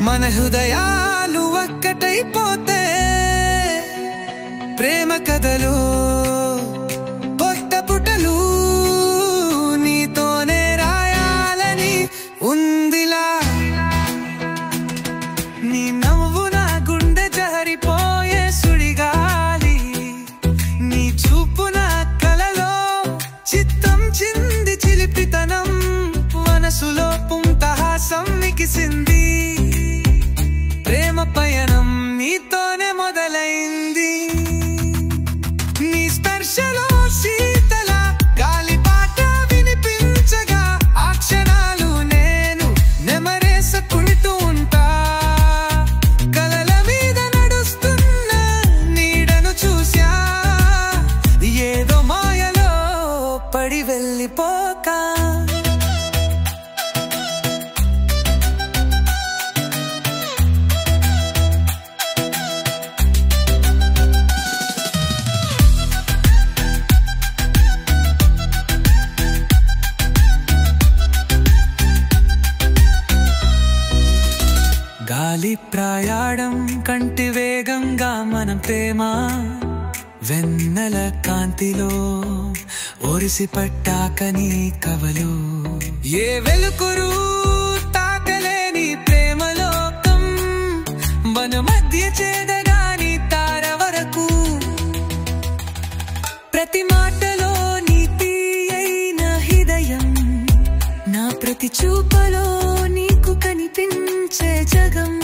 మన హృదయాలు ఒక్కటైపోతే ప్రేమ కథలు పుట్టలు నీతోనే రాయాలని ఉందిలా. నీ నవ్వు నా గుండె జారిపోయే సుడిగాలి, నీ చూపు నా కలలో చిత్తం చింది చిలిపితనం, మనసులో పుంతహాసం నికిసింది. ప్రేమ పయనం నీతోనే మొదలైంది. నీ స్పర్శలో శీతల గాలిపాట వినిపించగా ఆ క్షణాలు నేను నెమరేసుకుంటూ ఉంటా. కలల మీద నడుస్తున్న నీడను చూసా, ఏదో మాయలో పడి వెళ్ళిపోక. గాలి ప్రయాణం కంటి వేగంగా మనం ప్రేమ వెన్నెల కాంతిలో ఒరిసి పట్టాకని కవలు. ఏ వెలుకురు తాకలేని ప్రేమలోకం, మన మధ్య చేదగాని తార వరకు. ప్రతి మాటలో నీతి అయిన హృదయం, నా ప్రతి చూపలో నీకు కనిపించే జగం.